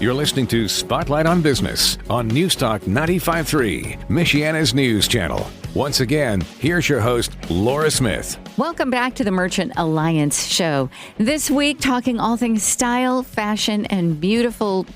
You're listening to Spotlight on Business on Newstalk 95.3, Michiana's news channel. Once again, here's your host, Laura Smith. Welcome back to the Merchant Alliance show. This week, talking all things style, fashion, and beautiful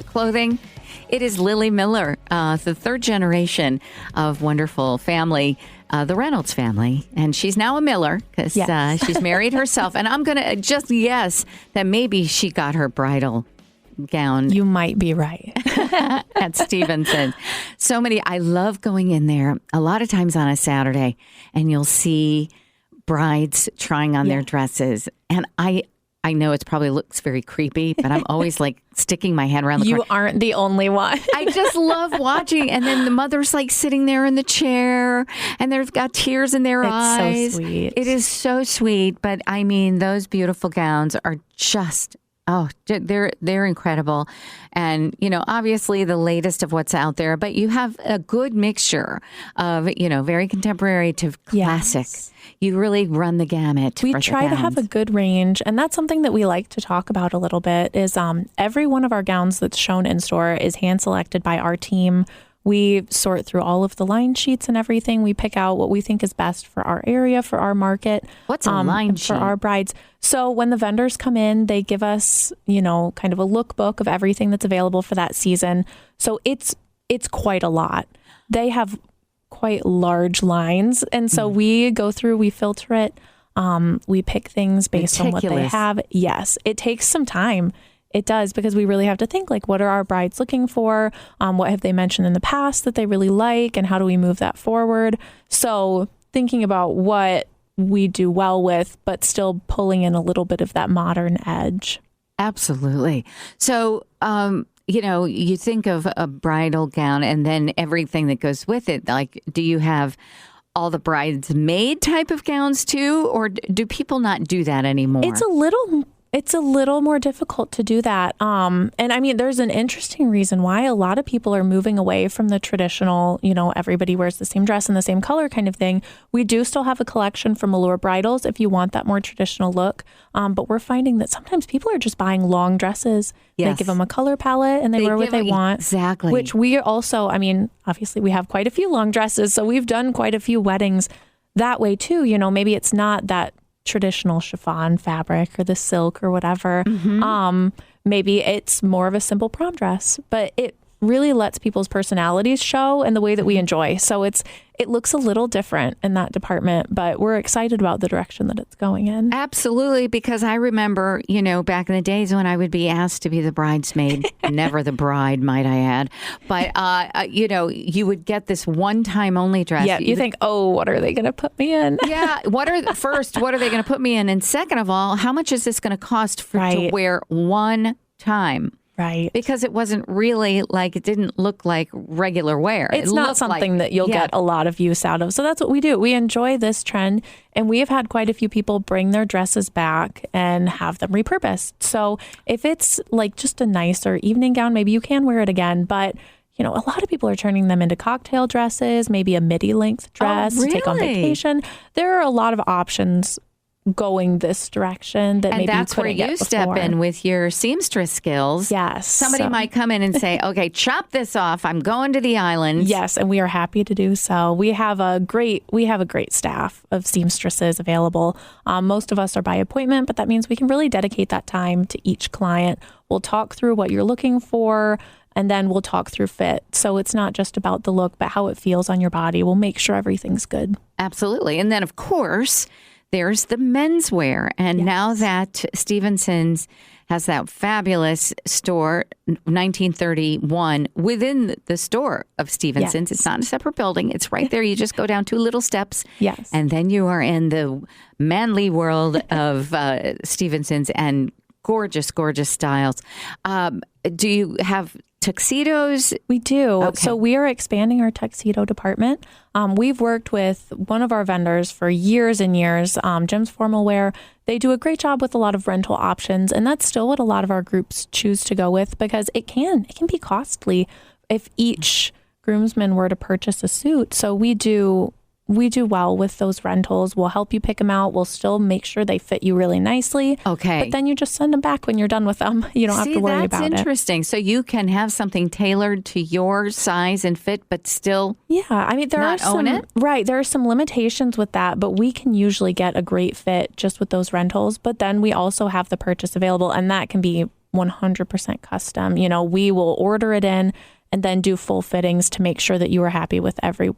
clothing. It is Lily Miller, the third generation of wonderful family, the Reynolds family. And she's now a Miller because she's married herself. And I'm going to just guess that maybe she got her bridal gown. You might be right. At Stevenson. So many. I love going in there a lot of times on a Saturday, and you'll see brides trying on their dresses. And I know it probably looks very creepy, but I'm always like sticking my head around the corner. You aren't the only one. I just love watching. And then the mother's like sitting there in the chair and they've got tears in their eyes. It's so sweet. It is so sweet. But I mean, those beautiful gowns are just, they're incredible. And, you know, obviously the latest of what's out there, but you have a good mixture of, you know, very contemporary to classic. Yes. You really run the gamut. We try to have a good range, and that's something that we like to talk about a little bit is every one of our gowns that's shown in store is hand selected by our team. We sort through all of the line sheets and everything. We pick out what we think is best for our area, for our market. What's a line sheet? For our brides. So when the vendors come in, they give us, you know, kind of a lookbook of everything that's available for that season. So it's quite a lot. They have quite large lines. And so we go through, we filter it. We pick things based on what they have. Yes, it takes some time. It does, because we really have to think, like, what are our brides looking for? What have they mentioned in the past that they really like? And how do we move that forward? So thinking about what we do well with, but still pulling in a little bit of that modern edge. Absolutely. So, you know, you think of a bridal gown and then everything that goes with it. Like, do you have all the bridesmaid type of gowns too? Or do people not do that anymore? It's a little more difficult to do that. And I mean, there's an interesting reason why a lot of people are moving away from the traditional, you know, everybody wears the same dress and the same color kind of thing. We do still have a collection from Allure Bridals if you want that more traditional look. But we're finding that sometimes people are just buying long dresses. Yes. They give them a color palette and they wear what they want. Exactly. Which we also, I mean, obviously we have quite a few long dresses. So we've done quite a few weddings that way too. You know, maybe it's not that traditional chiffon fabric or the silk or whatever. Maybe it's more of a simple prom dress, but it really lets people's personalities show and the way that we enjoy. So it looks a little different in that department, but we're excited about the direction that it's going in. Absolutely, because I remember, you know, back in the days when I would be asked to be the bridesmaid, never the bride, might I add. But, you know, you would get this one-time only dress. Yeah, you think, oh, what are they going to put me in? Yeah, what are they going to put me in? And second of all, how much is this going to cost to wear one time? Right. Because it wasn't really like, it didn't look like regular wear. It's not something that you'll get a lot of use out of. So that's what we do. We enjoy this trend. And we have had quite a few people bring their dresses back and have them repurposed. So if it's like just a nicer evening gown, maybe you can wear it again. But, you know, a lot of people are turning them into cocktail dresses, maybe a midi length dress to take on vacation. There are a lot of options going this direction that maybe that's where you step in with your seamstress skills. Yes. Somebody might come in and say, okay, chop this off. I'm going to the islands. Yes. And we are happy to do so. We have a great staff of seamstresses available. Most of us are by appointment, but that means we can really dedicate that time to each client. We'll talk through what you're looking for, and then we'll talk through fit. So it's not just about the look, but how it feels on your body. We'll make sure everything's good. Absolutely. And then, of course, there's the menswear. And now that Stevenson's has that fabulous store, 1931, within the store of Stevenson's. Yes. It's not a separate building. It's right there. You just go down 2 little steps. Yes. And then you are in the manly world of Stevenson's and gorgeous, gorgeous styles. Do you have tuxedos? We do. Okay. So we are expanding our tuxedo department. We've worked with one of our vendors for years and years, Jim's Formal Wear. They do a great job with a lot of rental options, and that's still what a lot of our groups choose to go with because it can be costly if each groomsman were to purchase a suit. So we do we do well with those rentals. We'll help you pick them out. We'll still make sure they fit you really nicely. Okay. But then you just send them back when you're done with them. You don't have to worry about it. That's interesting. So you can have something tailored to your size and fit, but still there are some, right. There are some limitations with that, but we can usually get a great fit just with those rentals. But then we also have the purchase available, and that can be 100% custom. We will order it in and then do full fittings to make sure that you are happy with every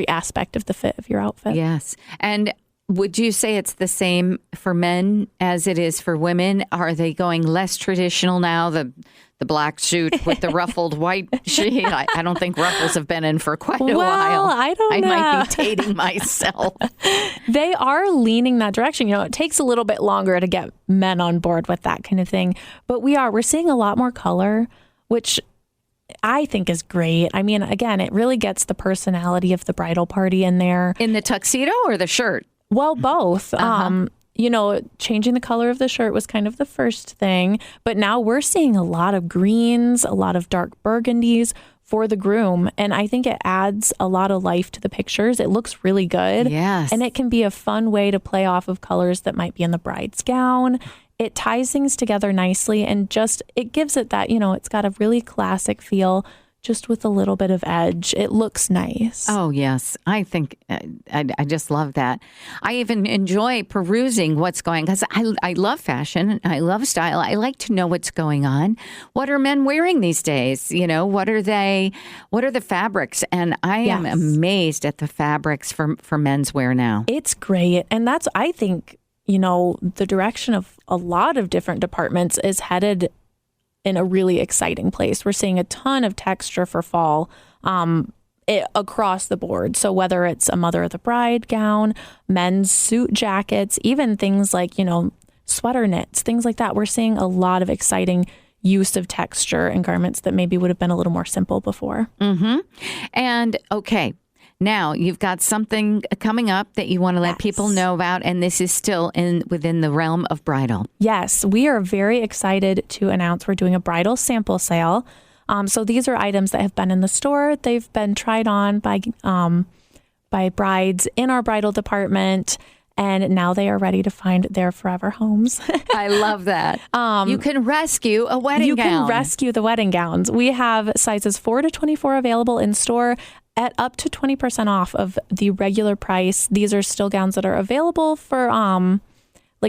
aspect of the fit of your outfit. Yes. And would you say it's the same for men as it is for women? Are they going less traditional now? The black suit with the ruffled white sheet. I don't think ruffles have been in for quite a while. I don't know. I might be dating myself. They are leaning that direction. It takes a little bit longer to get men on board with that kind of thing. But we're seeing a lot more color, which I think is great. I mean, again, it really gets the personality of the bridal party in there. In the tuxedo or the shirt? Well, both. Changing the color of the shirt was kind of the first thing, but now we're seeing a lot of greens, a lot of dark burgundies for the groom. And I think it adds a lot of life to the pictures. It looks really good. Yes. And it can be a fun way to play off of colors that might be in the bride's gown. It ties things together nicely and it gives it that, it's got a really classic feel, just with a little bit of edge. It looks nice. Oh, yes. I think I just love that. I even enjoy perusing what's going on because I love fashion. I love style. I like to know what's going on. What are men wearing these days? What are the fabrics? And I am amazed at the fabrics for menswear now. It's great. And that's, I think, the direction of a lot of different departments is headed in a really exciting place. We're seeing a ton of texture for fall across the board. So whether it's a mother of the bride gown, men's suit jackets, even things like, sweater knits, things like that. We're seeing a lot of exciting use of texture in garments that maybe would have been a little more simple before. Mm-hmm. And okay. Now, you've got something coming up that you want to let people know about, and this is still within the realm of bridal. Yes, we are very excited to announce we're doing a bridal sample sale. So these are items that have been in the store. They've been tried on by brides in our bridal department, and now they are ready to find their forever homes. I love that. You can rescue a wedding gown. You can rescue the wedding gowns. We have sizes 4 to 24 available in store at up to 20% off of the regular price. These are still gowns that are available for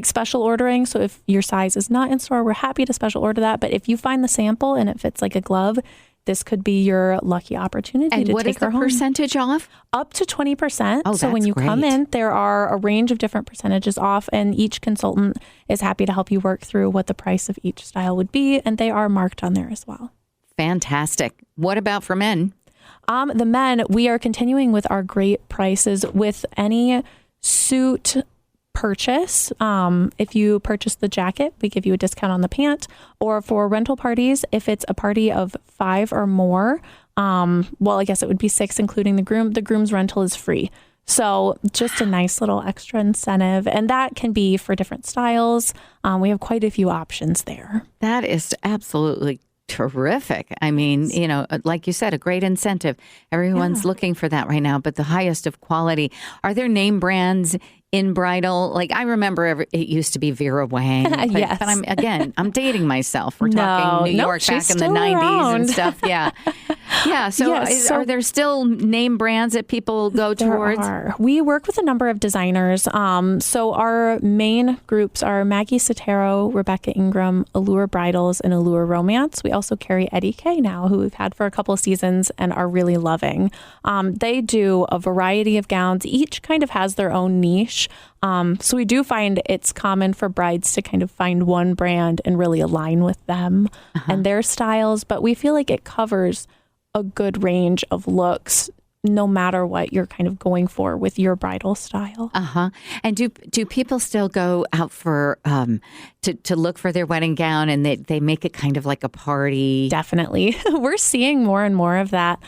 special ordering. So if your size is not in store, we're happy to special order that. But if you find the sample and it fits like a glove, this could be your lucky opportunity to take her home. And what is the percentage off? Up to 20%. Oh, so when you come in, there are a range of different percentages off, and each consultant is happy to help you work through what the price of each style would be. And they are marked on there as well. Fantastic. What about for men? The men, we are continuing with our great prices with any suit purchase. If you purchase the jacket, we give you a discount on the pant. Or for rental parties, if it's a party of 5 or more, I guess it would be 6, including the groom. The groom's rental is free. So just a nice little extra incentive. And that can be for different styles. We have quite a few options there. That is absolutely terrific. I mean, like you said, a great incentive. Everyone's looking for that right now, but the highest of quality. Are there name brands in bridal? Like I remember it used to be Vera Wang. But, yes. But I'm dating myself. We're talking New York back in the 90s and stuff. Yeah. Yeah. So, are there still name brands that people go towards? We work with a number of designers. So our main groups are Maggie Sotero, Rebecca Ingram, Allure Bridals, and Allure Romance. We also carry Eddie K now, who we've had for a couple of seasons and are really loving. They do a variety of gowns. Each kind of has their own niche. So we do find it's common for brides to kind of find one brand and really align with them and their styles. But we feel like it covers a good range of looks, no matter what you're kind of going for with your bridal style. And do people still go out for to look for their wedding gown, and they make it kind of like a party? Definitely. We're seeing more and more of that.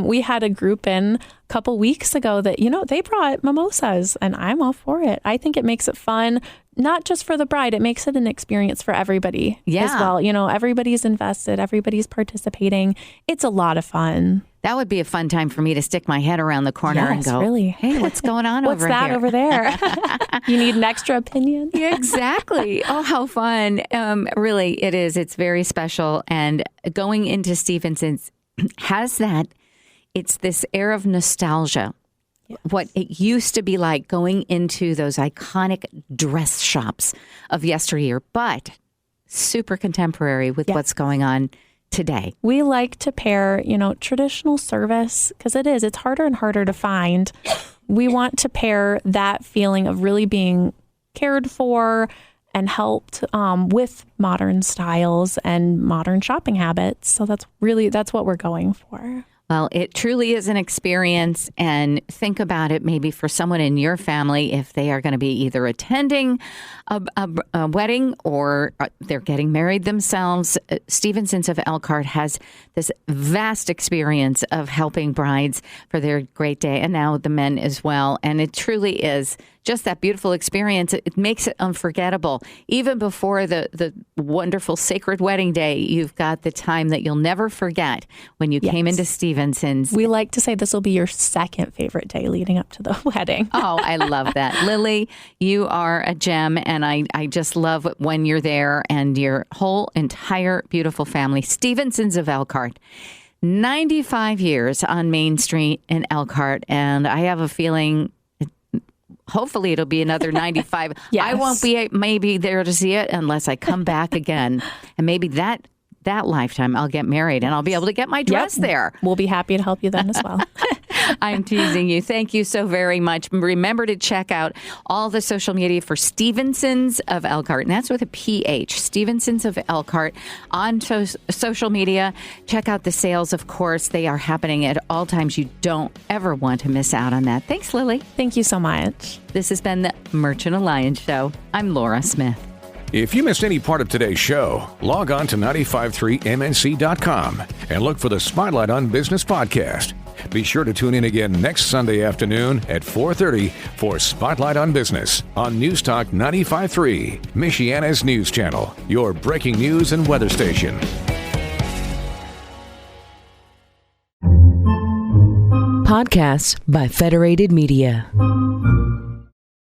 We had a group in a couple weeks ago that, they brought mimosas, and I'm all for it. I think it makes it fun, not just for the bride. It makes it an experience for everybody as well. Everybody's invested, everybody's participating. It's a lot of fun. That would be a fun time for me to stick my head around the corner and go, really. Hey, what's going on over here? What's that over there? You need an extra opinion? Yeah, exactly. Oh, how fun. Really, it is. It's very special. And going into Stevenson's has that, it's this air of nostalgia. Yes. What it used to be like going into those iconic dress shops of yesteryear, but super contemporary with what's going on today. We like to pair, traditional service, because it's harder and harder to find. We want to pair that feeling of really being cared for and helped with modern styles and modern shopping habits. So that's what we're going for. Well, it truly is an experience, and think about it maybe for someone in your family if they are going to be either attending a wedding or they're getting married themselves. Stevenson's of Elkhart has this vast experience of helping brides for their great day, and now the men as well. And it truly is just that beautiful experience. It makes it unforgettable. Even before the wonderful sacred wedding day, you've got the time that you'll never forget when you came into Stevenson's. We like to say this will be your second favorite day leading up to the wedding. Oh, I love that. Lily, you are a gem, and I just love when you're there and your whole entire beautiful family. Stevenson's of Elkhart. 95 years on Main Street in Elkhart, and I have a feeling hopefully it'll be another 95. Yes. I won't be maybe there to see it unless I come back again. And maybe that lifetime I'll get married and I'll be able to get my dress there. We'll be happy to help you then as well. I'm teasing you. Thank you so very much. Remember to check out all the social media for Stevenson's of Elkhart. And that's with a PH. Stevenson's of Elkhart on social media. Check out the sales, of course. They are happening at all times. You don't ever want to miss out on that. Thanks, Lily. Thank you so much. This has been the Merchant Alliance Show. I'm Laura Smith. If you missed any part of today's show, log on to 953mnc.com and look for the Spotlight on Business podcast. Be sure to tune in again next Sunday afternoon at 4:30 for Spotlight on Business on Newstalk 95.3, Michiana's news channel, your breaking news and weather station. Podcasts by Federated Media.